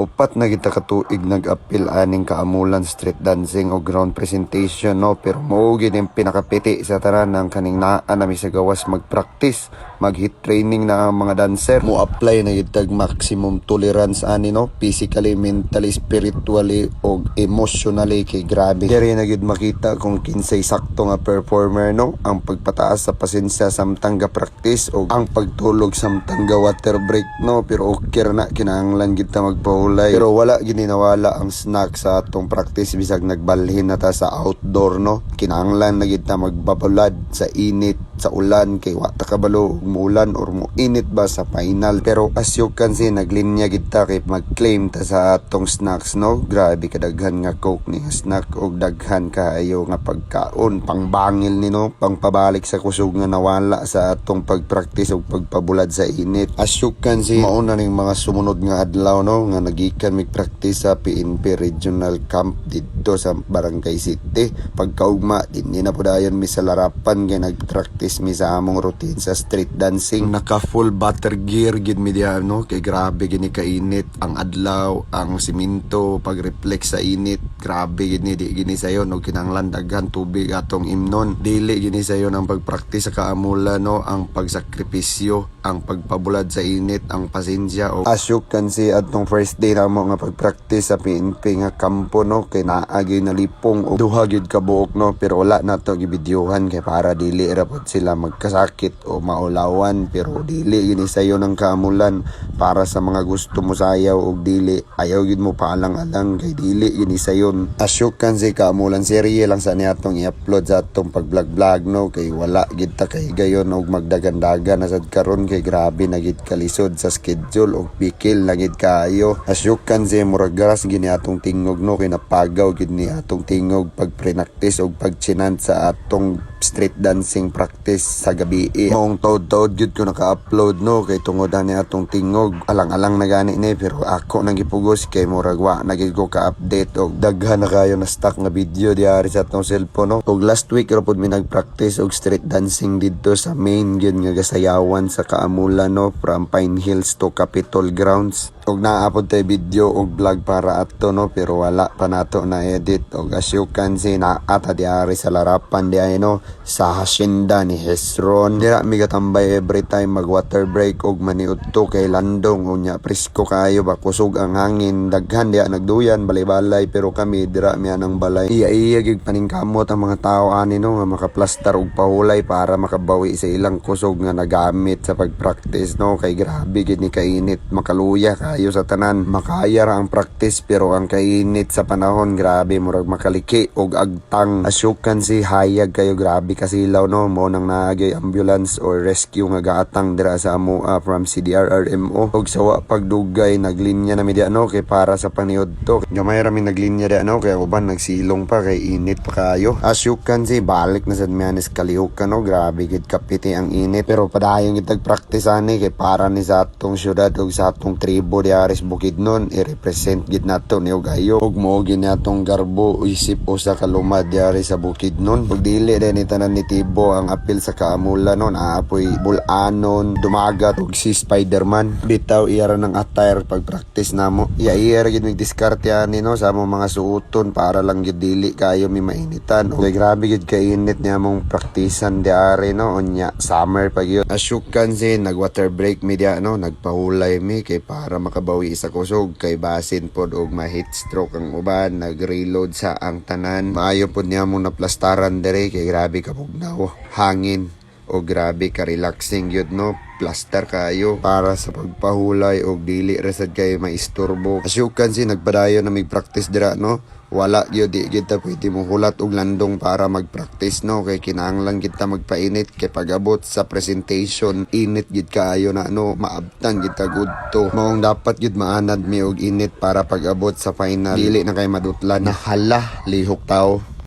Upat na kita katuig nag-apil aning kaamulan street dancing o ground presentation no, pero mao gid ang pinakapiti sa tanan ng kaning naa nami sa gawas mag-practice, mag-hit training na ang mga dancer. Mo apply na gid tag maximum tolerance ani no, physically, mentally, spiritually o emotionally kay grabe. Diri na gid makita kung kinsay sakto nga performer no, ang pagpataas sa pasensya samtang ga practice o ang pagtulog samtang ga water break no, pero okay na kinahanglan gid ta magpaulay. Pero wala gininawala ang snack sa atong practice bisag nagbalhin na ta sa outdoor no. Kinahanglan na gid ta magbabulad sa init sa ulan kay wa ta kabalo umulan or mo init ba sa final. Pero as you can see naglinya gid ta kay mag-claim ta sa atong snacks no. Grabe kadaghan nga coke ni snack og daghan kaayo nga pagkaon pangbangil ni no, pangpabalik sa kusog nga nawala sa atong pagpractice og pagpabulad sa init. As you can see mao na ning mga sumunod nga adlaw no nga nagikan mig practice sa PNP Regional Camp dito sa Barangay City. Pagkaugma din na po dayon mi sa larapan kay nagpractice mi sa among routine sa street dancing. Naka full butter gear gid mi diha no, kay grabe gini kainit ang adlaw, ang simento pag-reflect sa init. Grabe gini di gini sayon og kinahanglan daghan tubig atong imnon. Dili gini sayon ang pagpractice sa kaamula no, ang pagsakripisyo, ang pagpabulad sa init, ang pasensya. O as you can see atong first day na mo nga pagpractice sa PNP nga kampo no, kay naagi na lipong o duha gyud ka buok no, pero wala na to gibidyohan kay para dili ra pod sila magkasakit o maulawan. Pero dili gini sayo ng kaamulan para sa mga gusto mo sayaw og dili ayaw gid mo paalang-alang kay dili gini sayon. As you can see kaamulan serye lang sa niatong i-upload sa atong pag-vlog no, kay wala gid ta kay gayon og magdagan-dagan na sad karon kay grabe na gid kalisod sa schedule og bikil na gid kaayo. As you can see murag garas gini atong tingog no, kay napagaw gid ni atong tingog pag pre-practice og pagchinant sa atong street dancing practice sa gabi. Maong taod-taod gid ko naka-upload no, kay tungod ani atong tingog alang-alang na gani ni, pero ako nang gipugos kay murag wa na gid ko ka-update og daghan na kayo na stock nga video diari sa atong cellphone no. Og last week ra pod mi nag-practice og street dancing didto sa main gyud nga gasayawan sa Kaamulan no, from Pine Hills to Capitol Grounds. Og naapod tay video og vlog para ato no, pero wala pa nato na edit. Og as you can see na ata diari sa larapan diay no, sa hacienda ni Hezron. Dira mi gatambay every time mag water break og maniudto kay landong unya presko kayo ba kusog ang hangin. Daghan diya nagduyan balay-balay pero kami dira mi anang balay. Iya gig paningkamot ang mga tao ani no nga makaplastar og pahulay para makabawi sa ilang kusog nga nagamit sa pagpractice no, kay grabe gid ni kainit makaluya kayo sa tanan. Makaya ra ang practice pero ang kainit sa panahon grabe murag makaliki og agtang. As you can see hayag kayo grabe kasilaw no, mo nang naagay ambulance or rescue nga gaatang dira sa amo from CDRRMO. Og sawa pagdugay naglinya na mi diya no, kay para sa paniud to gamay ra mi naglinya diya no, kay uban nagsilong pa kay init pa kayo. As you can see balik na sad mianis kalihukan no, grabe gid kapiti ang init. Pero padayon gid tag-practice ani kay para ni sa atong syudad og sa atong tribo diaris Bukidnon i-represent gid nato ni og ayo og mo gid natong garbo isip usa ka lumad diari sa Bukidnon. Og dili din ni tanan ni Tibo ang apil sa Kaamulan non, aapoy bulanon dumagat og si Spiderman. Bitaw iyara ng attire pag practice namo. Iya gid mig diskarte ani no sa among mga suoton para lang gid dili kayo mi mainitan. Og grabe gid kainit niya mong praktisan diari no, unya summer pag yun. As you can see nag water break mi diya no, nagpahulay mi kay para makabawi sa kusog kay basin pod og ma-heat stroke ang uban. Nag-reload sa ang tanan. Maayo pod niya mong naplastaran dere kay grabe ka pugnaw hangin o grabe ka relaxing yun no, plaster kayo para sa pagpahulay og dili resad kayo maisturbo. As you can see nagpadayon na mig practice dira no, wala gyud di kita pwede mo hulat og landong para magpractice no, kay kinahanglan kita magpainit kay pag-abot sa presentation init gid kaayo na no, maabtan kita gudto. Maong dapat gid maanad mi og init para pag-abot sa final dili na kay madutlan na hala lihok tao.